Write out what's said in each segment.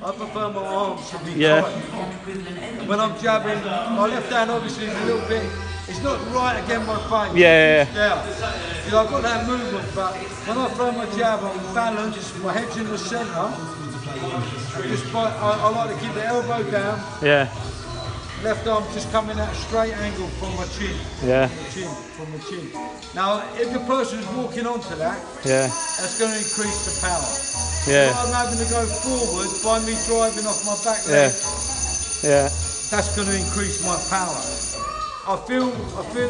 I prefer my arms to be tight. When I'm jabbing, my left hand obviously is a little bit, it's not right against my face. Yeah. Because I've got that movement, but when I throw my jab, I'm balanced, my head's in the centre. I like to keep the elbow down. Yeah. Left arm just coming at a straight angle from my chin. Yeah. From the chin. Now, if the person's walking onto that, that's going to increase the power. Yeah. If I'm having to go forward by me driving off my back leg, that's going to increase my power. I feel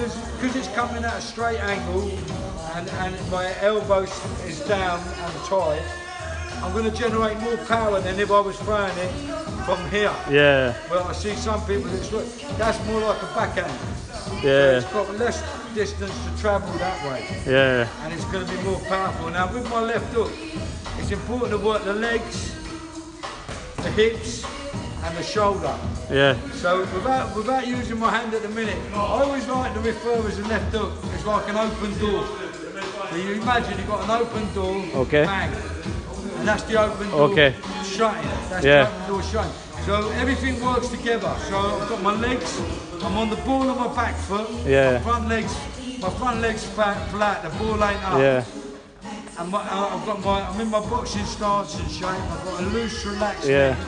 as because it's coming at a straight angle and my elbow is down and tight, I'm going to generate more power than if I was throwing it from here. Yeah. Well, I see some people that's more like a backhand. Yeah. So it's got less distance to travel that way. Yeah. And it's going to be more powerful. Now with my left hook, it's important to work the legs, the hips, and the shoulder. Yeah. So without using my hand at the minute, I always like to refer as a left hook. It's like an open door. So you imagine you've got an open door, bang. And that's the open door shutting. That's the open door shutting. So everything works together. So I've got my legs, I'm on the ball on my back foot, my front legs flat, the ball ain't up. Yeah. And I'm in my boxing stance and shape, I've got a loose, relaxed neck.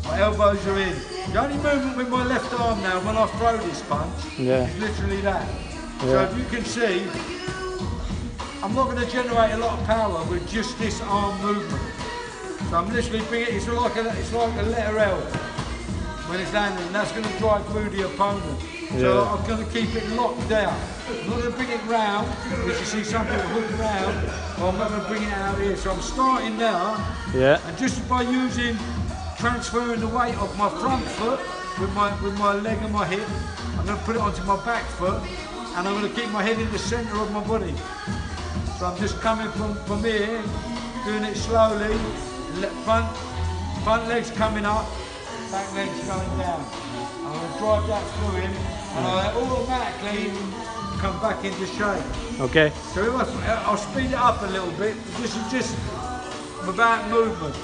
My elbows are in. The only movement with my left arm now when I throw this punch is literally that. So if you can see, I'm not going to generate a lot of power with just this arm movement. So I'm literally bringing it's like a letter L when it's landing, and that's going to drive through the opponent. So I'm going to keep it locked down. I'm not going to bring it round, because you see some people hook round, or I'm not going to bring it out here. So I'm starting now, and just by transferring the weight of my front foot with my leg and my hip, I'm going to put it onto my back foot, and I'm going to keep my head in the centre of my body. So I'm just coming from here, doing it slowly, front legs coming up, back legs going down. I'm going to drive that through him, and I automatically come back into shape. Okay. So if I'll speed it up a little bit. This is just without movement.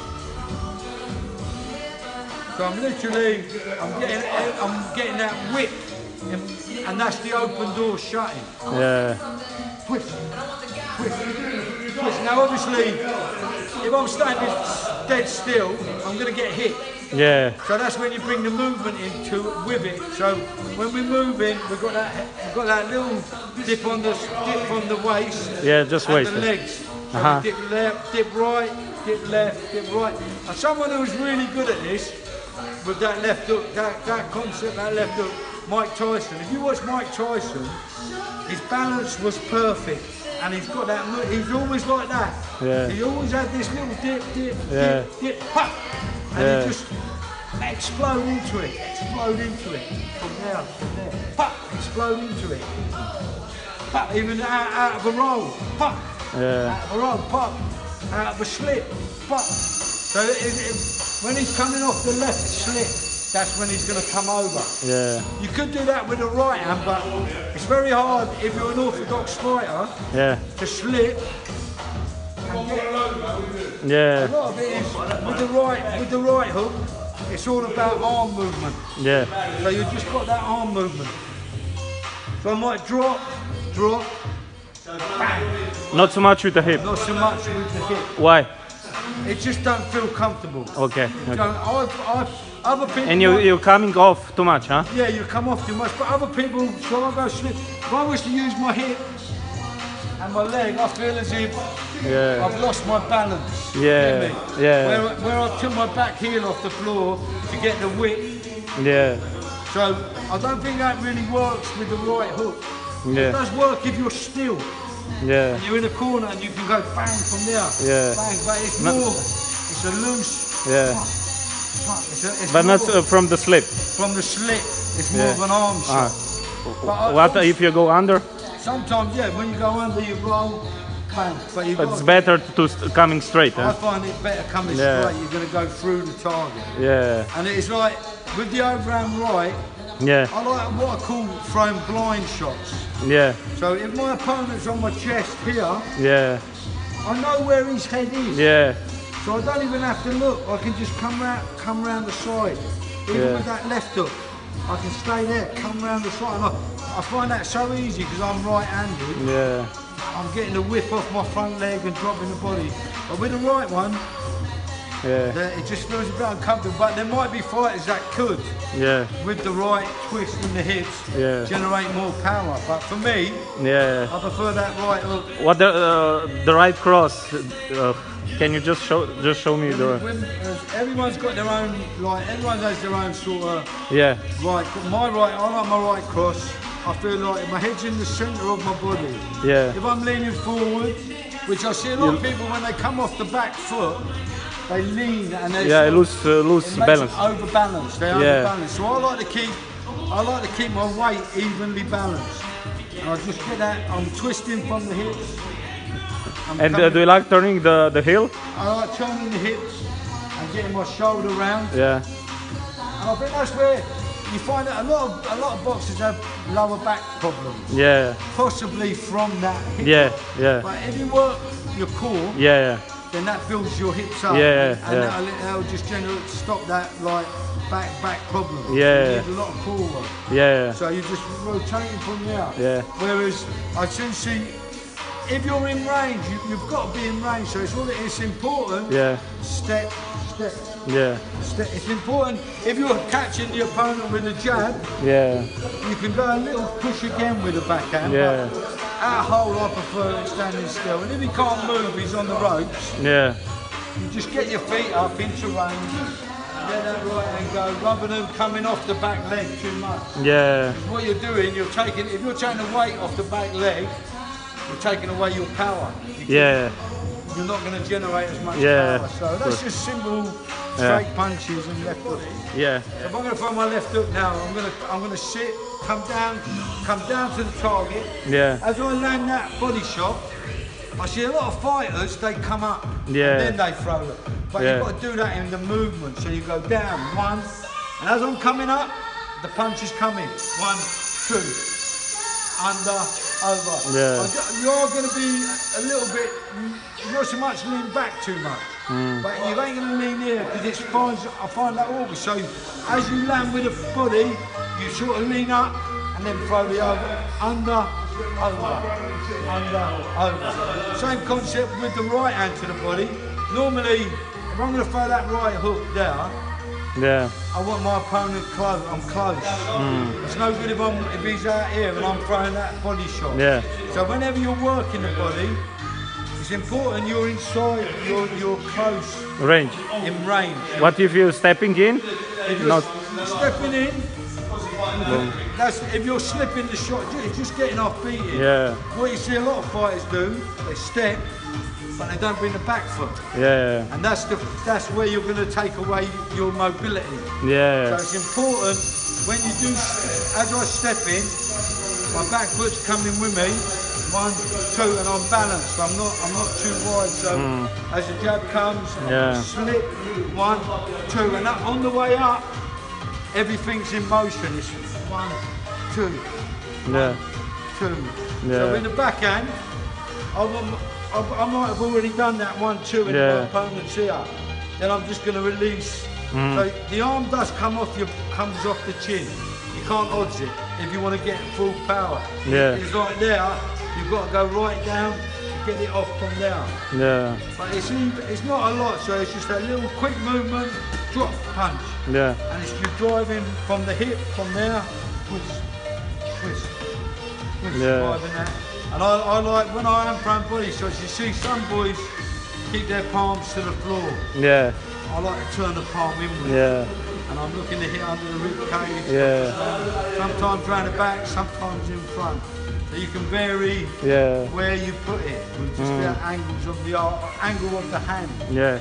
So I'm getting that whip, and that's the open door shutting. Yeah. Twist. Now obviously, if I'm standing dead still, I'm going to get hit. Yeah. So that's when you bring the movement into with it. So when we're moving, we've got that little dip on the waist. Yeah, just waist. And the legs. So we dip left, dip right, dip left, dip right. And someone who's really good at this, with that left hook, that concept, that left hook, Mike Tyson. If you watch Mike Tyson, his balance was perfect. And he's got that, he's always like that. Yeah. He always had this little dip, pop, and he just explode into it, from there, pop, explode into it, pop, even out of a roll, pop, out of a roll, pop, out of a slip, pop. So when he's coming off the left slip, that's when he's going to come over. Yeah. You could do that with a right hand, but it's very hard if you're an orthodox fighter to slip and get over. Yeah. A lot of it is with the right hook. It's all about arm movement. Yeah. So you just got that arm movement. So I might drop, bang. Not so much with the hip. Not so much with the hip. Why? It just don't feel comfortable. Okay. Other people, and you're coming off too much, huh? Yeah, you come off too much. But other people, so I go slip. If I was to use my hip and my leg, I feel as if I've lost my balance. Yeah. Yeah. Where I took my back heel off the floor to get the whip. Yeah. So I don't think that really works with the right hook. Yeah. It does work if you're still. Yeah. And you're in a corner and you can go bang from there. Yeah. Bang, but it's more, it's a loose. Yeah. But not from the slip. From the slip, it's more of an arm shot. What if you go under? Sometimes, when you go under, you roll, bang. But it's better to coming straight, huh? I find it better coming straight. You're going to go through the target. Yeah. And it's like, with the overhand right, I like what I call throwing blind shots. Yeah. So if my opponent's on my chest here, I know where his head is. Yeah. So So I don't even have to look. I can just come round the side. Even with that left hook, I can stay there, come round the side. And I find that so easy because I'm right-handed. Yeah. I'm getting the whip off my front leg and dropping the body. But with the right one, it just feels a bit uncomfortable. But there might be fighters that could, with the right twist in the hips, generate more power. But for me, I prefer that right hook. What the right cross? Can you just show me the? Everyone's got their own, like everyone has their own sort of right. My right, I like my right cross. I feel like my head's in the centre of my body. Yeah. If I'm leaning forward, which I see a lot of people when they come off the back foot, they lean and they lose balance. Overbalanced. They overbalance. So I like to keep my weight evenly balanced. And I just get that. I'm twisting from the hips. And do you like turning the heel? I like turning the hips and getting my shoulder round. Yeah. And I think that's where you find that a lot of boxers have lower back problems. Yeah. Possibly from that hip. Yeah. But if you work your core, then that builds your hips up. And that'll just generally stop that like back problem. Yeah. You need a lot of core work. Yeah. So you're just rotating from there. Yeah. Whereas I tend to see, if you're in range, you've got to be in range. So it's important. Step. Yeah. It's important. If you're catching the opponent with a jab, you can go a little push again with the backhand. Yeah. But at hold, I prefer it standing still. And if he can't move, he's on the ropes. Yeah. You just get your feet up into range. Let that right hand go, rather than coming off the back leg too much. Yeah. What you're doing, if you're taking the weight off the back leg, you're taking away your power. You're not going to generate as much power. So that's just simple straight punches and left hook. Yeah. So if I'm going to throw my left hook now, I'm going to sit, come down to the target. Yeah. As I land that body shot, I see a lot of fighters, they come up and then they throw it. But you've got to do that in the movement. So you go down, one, and as I'm coming up, the punch is coming. 1, 2, under, over. Yeah. You are going to be a little bit, not so much lean back too much, but you ain't going to lean here because I find that awkward. So as you land with the body, you sort of lean up and then throw the over, under, over. Same concept with the right hand to the body. Normally, if I'm going to throw that right hook down, I want my opponent close. I'm close. It's no good if he's out here and I'm throwing that body shot. Yeah. So whenever you're working the body, it's important you're inside. You're close. Range. In range. What if you're stepping in? If you're stepping in, that's if you're slipping the shot. You're just getting off beating. Yeah. What you see a lot of fighters do, they step, but they don't bring the back foot. Yeah. And that's where you're going to take away your mobility. Yeah. So it's important when you do, as I step in, my back foot's coming with me. 1, 2, and I'm balanced. I'm not too wide. So as the jab comes, slip. 1, 2, and on the way up, everything's in motion. It's 1, 2, 1, 2. So in the backhand, I might have already done that 1, 2 and my opponent's here. Then I'm just going to release. So the arm does comes off the chin. You can't odds it if you want to get full power. Yeah. It's like there, you've got to go right down to get it off from there. Yeah. But it's not a lot, so it's just a little quick movement, drop, punch. Yeah. And it's you driving from the hip, from there, twist, driving that. And I like, when I am throwing body shots, you see some boys keep their palms to the floor. Yeah. I like to turn the palm inward. Yeah. And I'm looking to hit under the rib cage. Yeah. Sometimes round the back, sometimes in front. So you can vary where you put it with just the angles of the angle of the hand. Yeah.